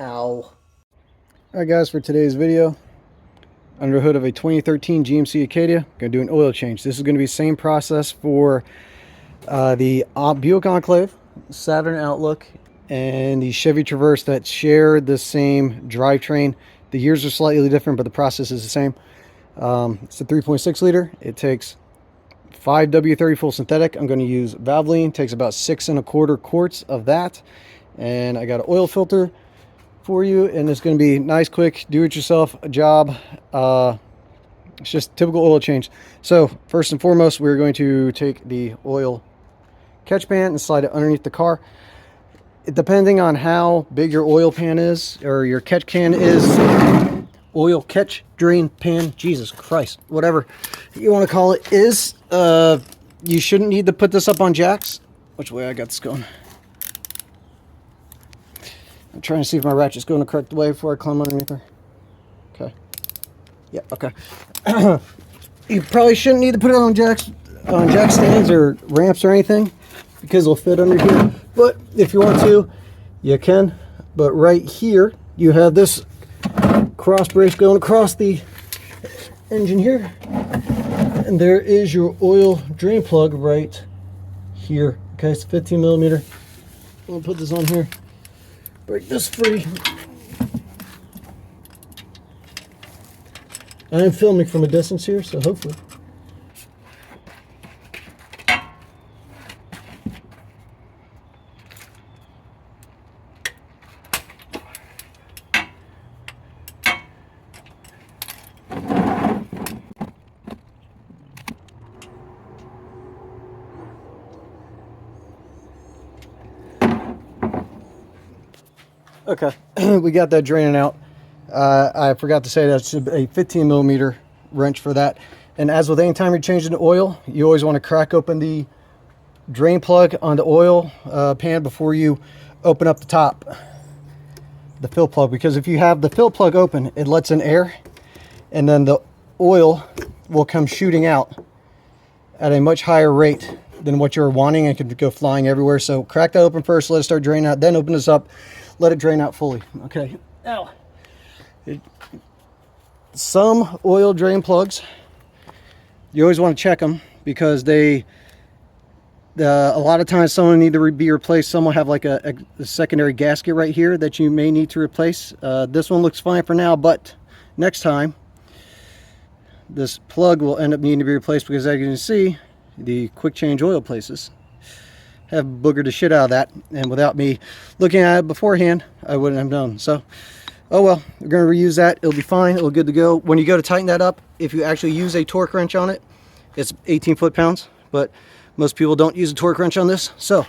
Ow. Alright guys, for today's video, under the hood of a 2013 GMC Acadia, I'm going to do an oil change. This is going to be the same process for the Buick Enclave, Saturn Outlook, and the Chevy Traverse that share the same drivetrain. The years are slightly different, but the process is the same. It's a 3.6 liter. It takes 5 W30 full synthetic. I'm going to use Valvoline. It takes about 6 1/4 quarts of that. And I got an oil filter for you, and it's going to be nice, quick, do-it-yourself job. It's just typical oil change. So first and foremost, we're going to take the oil catch pan and slide it underneath the car. Depending on how big your oil pan is, or your catch can is, oil catch drain pan, Jesus Christ, whatever you want to call it, is, you shouldn't need to put this up on jacks. Which way I got this going? I'm trying to see if my ratchet's going the correct way before I climb underneath her. Okay. Yeah, okay. You probably shouldn't need to put it on jack stands or ramps or anything, because it'll fit under here. But if you want to, you can. But right here, you have this cross brace going across the engine here. And there is your oil drain plug right here. Okay, it's 15 millimeter. I'll put this on here. Break this free. I am filming from a distance here, so hopefully. Okay, we got that draining out. I forgot to say that's a 15 millimeter wrench for that. And as with any time you're changing the oil, you always want to crack open the drain plug on the oil pan before you open up the top, the fill plug. Because if you have the fill plug open, it lets in air, and then the oil will come shooting out at a much higher rate than what you're wanting, and could go flying everywhere. So crack that open first, let it start draining out, then open this up, let it drain out fully. Okay, now some oil drain plugs, you always want to check them, because they a lot of times some need to be replaced. Some will have like a secondary gasket right here that you may need to replace. This one looks fine for now, but next time this plug will end up needing to be replaced, because as you can see, the quick change oil places have boogered the shit out of that, and without me looking at it beforehand, I wouldn't have known. So, oh well, we're going to reuse that. It'll be fine. It'll be good to go. When you go to tighten that up, if you actually use a torque wrench on it, it's 18 foot-pounds, but most people don't use a torque wrench on this. So,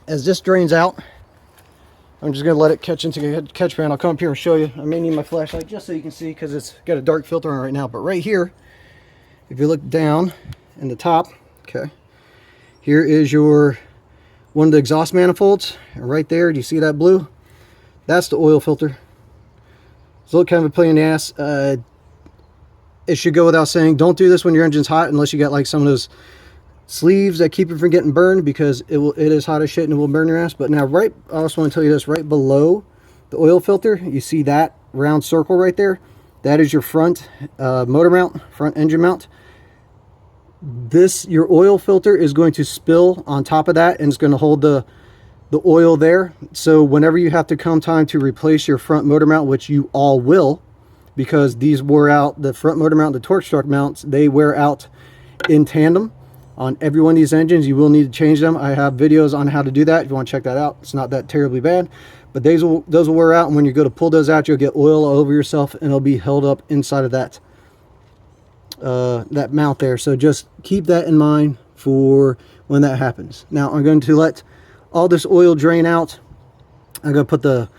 as this drains out, I'm just going to let it catch into the catch pan. I'll come up here and show you. I may need my flashlight just so you can see, because it's got a dark filter on it right now. But right here, if you look down in the top, okay, here is your one of the exhaust manifolds, and right there, do you see that blue? That's the oil filter. It's a little kind of a pain in the ass. It should go without saying, don't do this when your engine's hot, unless you got like some of those sleeves that keep it from getting burned, because it is hot as shit and it will burn your ass. But now, I also want to tell you this, right below the oil filter, you see that round circle right there? That is your front motor mount, front engine mount. Your oil filter is going to spill on top of that, and it's going to hold the oil there. So whenever you have to come time to replace your front motor mount, which you all will, because these wore out, the front motor mount, the torque struck mounts, they wear out in tandem on every one of these engines. You will need to change them. I have videos on how to do that if you want to check that out. It's not that terribly bad, but those will wear out, and when you go to pull those out, you'll get oil all over yourself, and it'll be held up inside of that mount there. So just keep that in mind for when that happens. Now I'm going to let all this oil drain out. I'm going to put the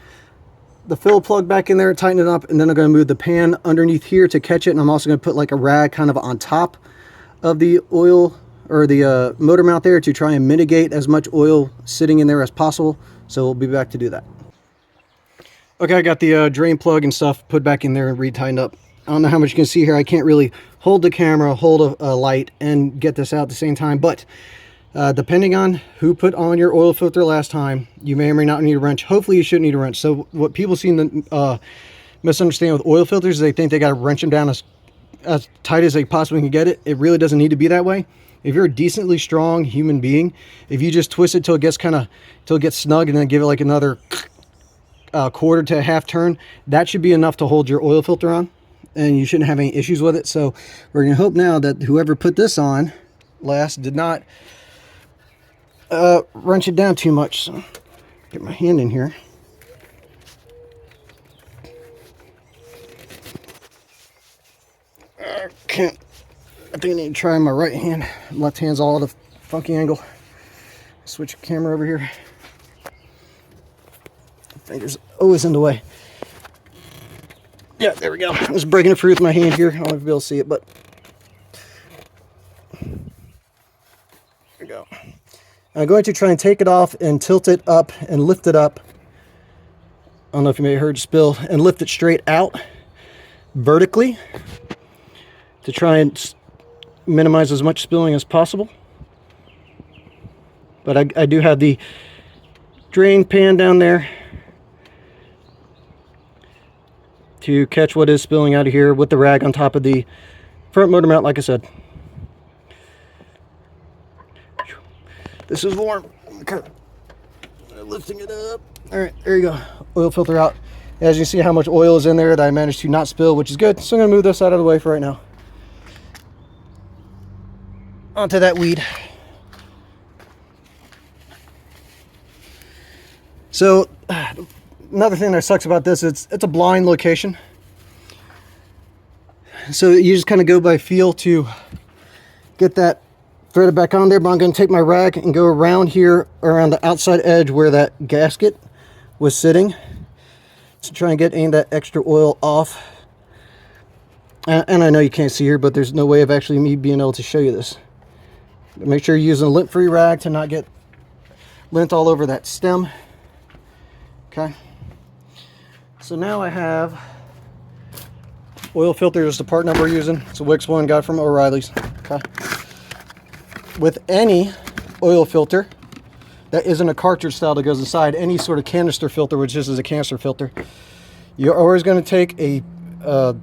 fill plug back in there, tighten it up, and then I'm going to move the pan underneath here to catch it. And I'm also going to put like a rag kind of on top of the oil, or the motor mount there, to try and mitigate as much oil sitting in there as possible. So we'll be back to do that. Okay, I got the drain plug and stuff put back in there and re-tightened up. I don't know how much you can see here. I can't really hold the camera, hold a light, and get this out at the same time, but Depending on who put on your oil filter last time, you may or may not need a wrench. Hopefully you shouldn't need a wrench. So what people seem to misunderstand with oil filters is they think they got to wrench them down as tight as they possibly can get it. It really doesn't need to be that way. If you're a decently strong human being, if you just twist it till it gets snug and then give it like another quarter to a half turn, that should be enough to hold your oil filter on, and you shouldn't have any issues with it. So we're going to hope now that whoever put this on last did not wrench it down too much. So get my hand in here. I think I need to try my right hand. Left hand's all at a funky angle. Switch the camera over here. Fingers always in the way. Yeah, there we go. I was breaking it free with my hand here. I don't know if you'll be able to see it, but there we go. I'm going to try and take it off and tilt it up and lift it up. I don't know if you may have heard it spill, and lift it straight out vertically to try and minimize as much spilling as possible. But I do have the drain pan down there to catch what is spilling out of here with the rag on top of the front motor mount, like I said. This is warm. Okay. Lifting it up. All right, there you go. Oil filter out. As you see how much oil is in there that I managed to not spill, which is good. So I'm going to move this out of the way for right now. Onto that weed. So another thing that sucks about this, it's a blind location. So you just kind of go by feel to get that threaded back on there. But I'm going to take my rag and go around here, around the outside edge where that gasket was sitting, to try and get any of that extra oil off. And I know you can't see here, but there's no way of actually me being able to show you this. Make sure you're using a lint-free rag to not get lint all over that stem. Okay. So now I have oil filter. Is the part number we're using. It's a Wix one, got it from O'Reilly's. Okay. With any oil filter that isn't a cartridge style that goes inside, any sort of canister filter, which this is a canister filter, you're always going to take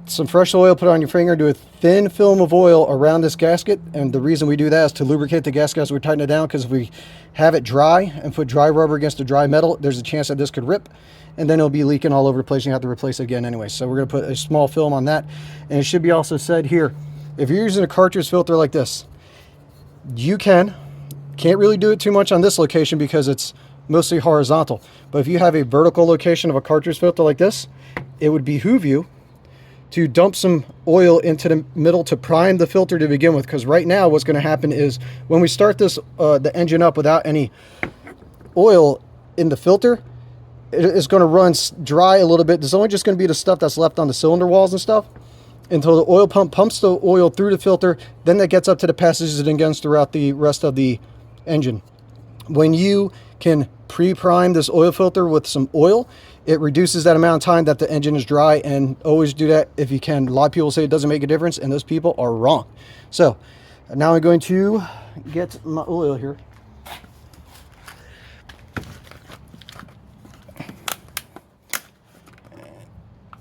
some fresh oil, put it on your finger, do a thin film of oil around this gasket. And the reason we do that is to lubricate the gasket as we tighten it down, because if we have it dry and put dry rubber against the dry metal, there's a chance that this could rip, and then it'll be leaking all over the place and you have to replace it again anyway. So we're going to put a small film on that. And it should be also said here, if you're using a cartridge filter like this, you can't really do it too much on this location because it's mostly horizontal. But if you have a vertical location of a cartridge filter like this, it would behoove you to dump some oil into the middle to prime the filter to begin with. Because right now what's going to happen is when we start this the engine up without any oil in the filter, it's going to run dry a little bit. There's only just going to be the stuff that's left on the cylinder walls and stuff until the oil pump pumps the oil through the filter. Then that gets up to the passages and again throughout the rest of the engine. When you can pre-prime this oil filter with some oil, it reduces that amount of time that the engine is dry, and always do that if you can. A lot of people say it doesn't make a difference, and those people are wrong. So now I'm going to get my oil here.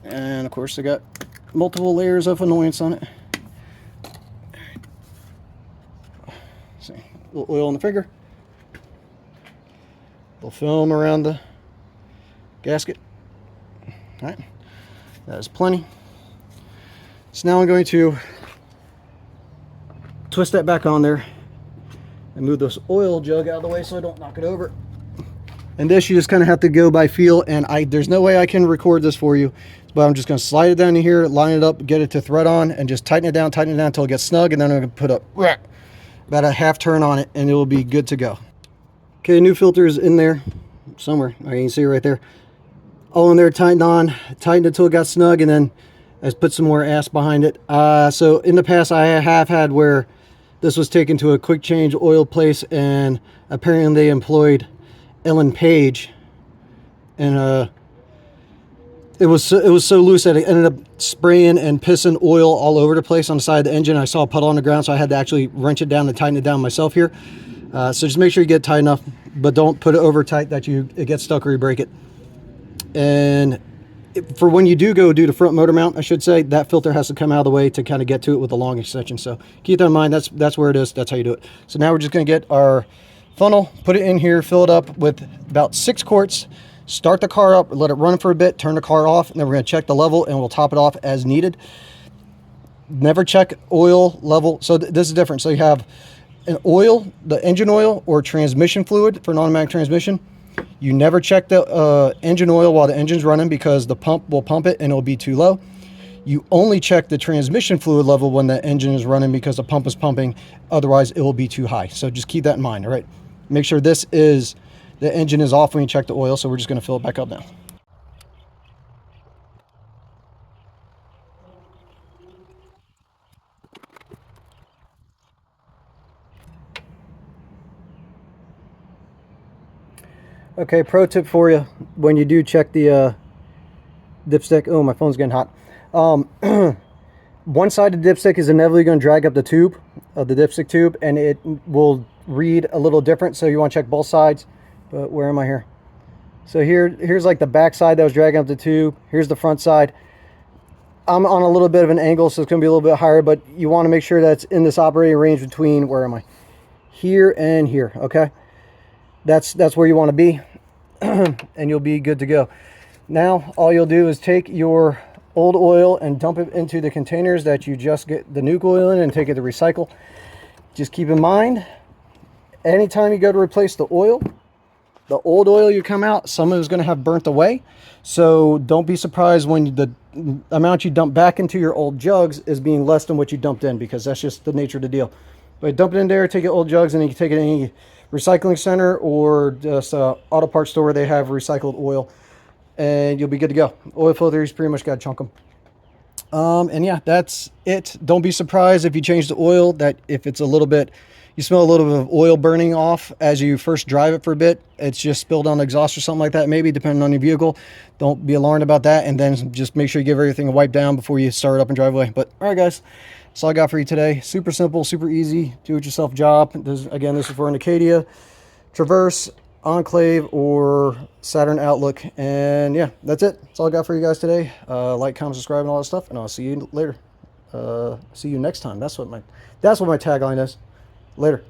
And of course I got multiple layers of annoyance on it. See, a little oil on the finger. A little film around the gasket. All right, that is plenty. So now I'm going to twist that back on there and move this oil jug out of the way so I don't knock it over. And this you just kind of have to go by feel, and there's no way I can record this for you, but I'm just going to slide it down in here, line it up, get it to thread on, and just tighten it down until it gets snug, and then I'm going to put about a half turn on it, and it will be good to go. Okay, new filter is in there somewhere. You can see it right there. All in there, tightened it until it got snug, and then I just put some more ass behind it. So in the past I have had where this was taken to a quick change oil place, and apparently they employed Ellen Page, and it was so loose that it ended up spraying and pissing oil all over the place on the side of the engine. I saw a puddle on the ground, so I had to actually wrench it down and tighten it down myself here. So just make sure you get tight enough, but don't put it over tight that it gets stuck or you break it. And for when you do go do the front motor mount, I should say, that filter has to come out of the way to kind of get to it with a long extension. So keep that in mind. That's where it is. That's how you do it. So now we're just going to get our funnel, put it in here, fill it up with about 6 quarts, start the car up, let it run for a bit, turn the car off, and then we're going to check the level and we'll top it off as needed. Never check oil level. So this is different. So you have an oil, the engine oil or transmission fluid for an automatic transmission. You never check the engine oil while the engine's running because the pump will pump it and it'll be too low. You only check the transmission fluid level when the engine is running because the pump is pumping. Otherwise, it will be too high. So just keep that in mind, all right? Make sure the engine is off when you check the oil. So we're just going to fill it back up now. Okay, pro tip for you when you do check the dipstick. Oh, my phone's getting hot. One side of the dipstick is inevitably going to drag up the tube of the dipstick tube, and it will read a little different. So you want to check both sides. But where am I here? So here's like the back side that was dragging up the tube. Here's the front side. I'm on a little bit of an angle, so it's going to be a little bit higher, but you want to make sure that's in this operating range between, where am I? Here and here, okay? That's where you want to be, and you'll be good to go. Now, all you'll do is take your old oil and dump it into the containers that you just get the new oil in and take it to recycle. Just keep in mind, anytime you go to replace the oil, the old oil you come out, some of it is going to have burnt away. So don't be surprised when the amount you dump back into your old jugs is being less than what you dumped in, because that's just the nature of the deal. But dump it in there, take your old jugs, and then you can take it to any recycling center or just auto parts store where they have recycled oil, and you'll be good to go. Oil filters, pretty much got to chunk them. And yeah, that's it. Don't be surprised if you change the oil, that if it's a little bit, you smell a little bit of oil burning off as you first drive it for a bit. It's just spilled on the exhaust or something like that, maybe, depending on your vehicle. Don't be alarmed about that, and then just make sure you give everything a wipe down before you start up and drive away. But all right, guys, that's all I got for you today. Super simple, super easy, do-it-yourself job. Again, this is for an Acadia, Traverse, Enclave, or Saturn Outlook. And yeah, that's it. That's all I got for you guys today. Like, comment, subscribe, and all that stuff, and I'll see you later. See you next time. That's what my tagline is. Later.